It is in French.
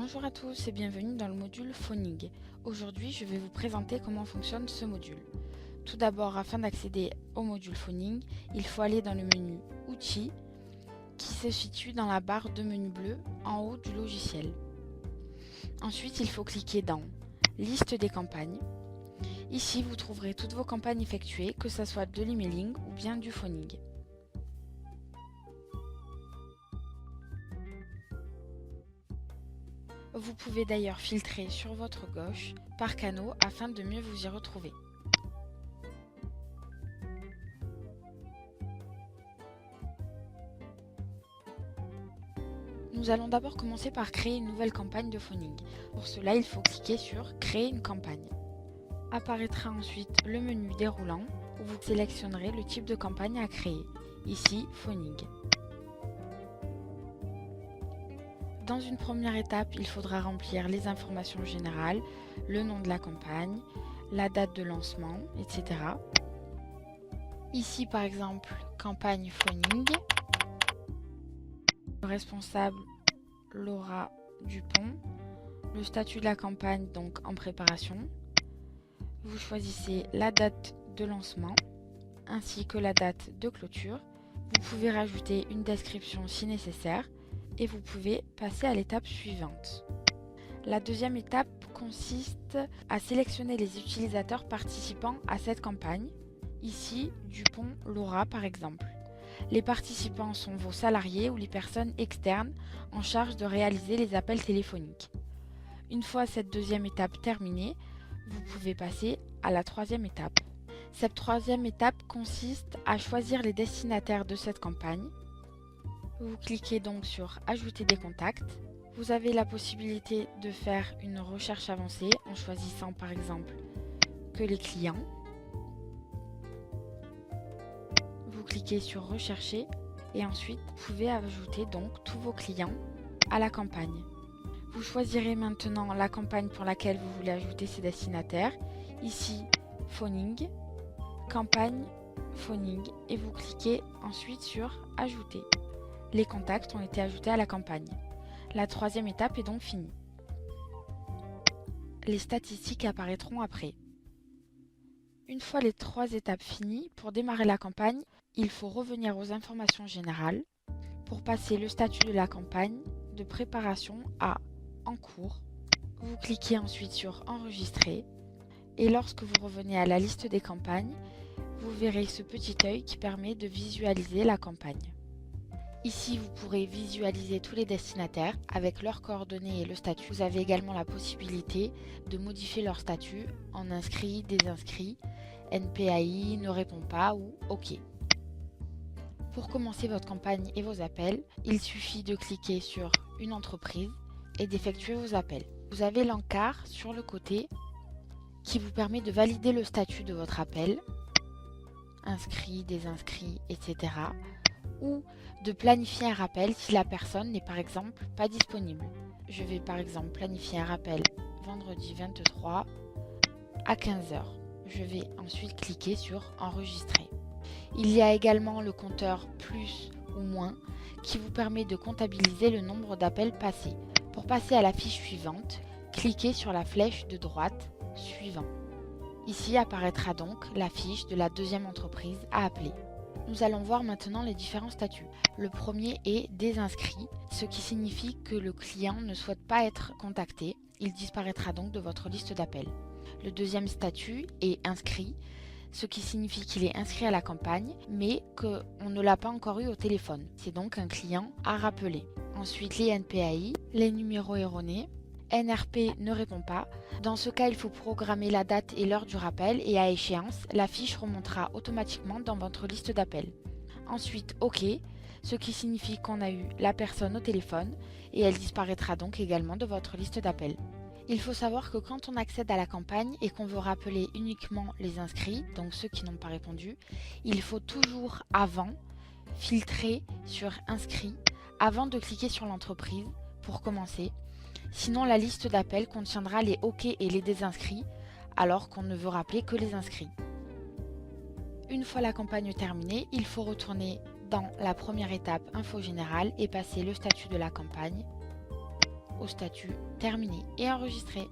Bonjour à tous et bienvenue dans le module Phoning. Aujourd'hui, je vais vous présenter comment fonctionne ce module. Tout d'abord, afin d'accéder au module Phoning, il faut aller dans le menu Outils qui se situe dans la barre de menu bleu en haut du logiciel. Ensuite, il faut cliquer dans Liste des campagnes. Ici, vous trouverez toutes vos campagnes effectuées, que ce soit de l'emailing ou bien du phoning. Vous pouvez d'ailleurs filtrer sur votre gauche par canaux afin de mieux vous y retrouver. Nous allons d'abord commencer par créer une nouvelle campagne de phoning. Pour cela, il faut cliquer sur Créer une campagne. Apparaîtra ensuite le menu déroulant où vous sélectionnerez le type de campagne à créer, ici phoning. Dans une première étape, il faudra remplir les informations générales, le nom de la campagne, la date de lancement, etc. Ici par exemple, campagne phoning. Le responsable, Laura Dupont. Le statut de la campagne, donc en préparation. Vous choisissez la date de lancement ainsi que la date de clôture. Vous pouvez rajouter une description si nécessaire et vous pouvez passer à l'étape suivante. La deuxième étape consiste à sélectionner les utilisateurs participant à cette campagne. Ici, Dupont Laura par exemple. Les participants sont vos salariés ou les personnes externes en charge de réaliser les appels téléphoniques. Une fois cette deuxième étape terminée, vous pouvez passer à la troisième étape. Cette troisième étape consiste à choisir les destinataires de cette campagne. Vous cliquez donc sur Ajouter des contacts. Vous avez la possibilité de faire une recherche avancée en choisissant par exemple que les clients. Vous cliquez sur Rechercher et ensuite vous pouvez ajouter donc tous vos clients à la campagne. Vous choisirez maintenant la campagne pour laquelle vous voulez ajouter ces destinataires. Ici, Phoning, campagne Phoning et vous cliquez ensuite sur Ajouter. Les contacts ont été ajoutés à la campagne. La troisième étape est donc finie. Les statistiques apparaîtront après. Une fois les trois étapes finies, pour démarrer la campagne, il faut revenir aux informations générales pour passer le statut de la campagne de préparation à En cours. Vous cliquez ensuite sur Enregistrer et lorsque vous revenez à la liste des campagnes, vous verrez ce petit œil qui permet de visualiser la campagne. Ici, vous pourrez visualiser tous les destinataires avec leurs coordonnées et le statut. Vous avez également la possibilité de modifier leur statut en inscrit, désinscrit, NPAI, ne répond pas ou OK. Pour commencer votre campagne et vos appels, il suffit de cliquer sur une entreprise et d'effectuer vos appels. Vous avez l'encart sur le côté qui vous permet de valider le statut de votre appel, inscrit, désinscrit, etc. ou de planifier un rappel si la personne n'est par exemple pas disponible. Je vais par exemple planifier un rappel vendredi 23 à 15 h. Je vais ensuite cliquer sur Enregistrer. Il y a également le compteur plus ou moins qui vous permet de comptabiliser le nombre d'appels passés. Pour passer à la fiche suivante, cliquez sur la flèche de droite Suivant. Ici apparaîtra donc la fiche de la deuxième entreprise à appeler. Nous allons voir maintenant les différents statuts. Le premier est désinscrit, ce qui signifie que le client ne souhaite pas être contacté. Il disparaîtra donc de votre liste d'appels. Le deuxième statut est inscrit, ce qui signifie qu'il est inscrit à la campagne, mais qu'on ne l'a pas encore eu au téléphone. C'est donc un client à rappeler. Ensuite, les NPAI, les numéros erronés. NRP ne répond pas. Dans ce cas, il faut programmer la date et l'heure du rappel et à échéance, la fiche remontera automatiquement dans votre liste d'appels. Ensuite, OK, ce qui signifie qu'on a eu la personne au téléphone et elle disparaîtra donc également de votre liste d'appels. Il faut savoir que quand on accède à la campagne et qu'on veut rappeler uniquement les inscrits, donc ceux qui n'ont pas répondu, il faut toujours avant filtrer sur inscrits avant de cliquer sur l'entreprise pour commencer. Sinon, la liste d'appels contiendra les OK et les désinscrits, alors qu'on ne veut rappeler que les inscrits. Une fois la campagne terminée, il faut retourner dans la première étape Info générale et passer le statut de la campagne. au statut terminé et enregistré.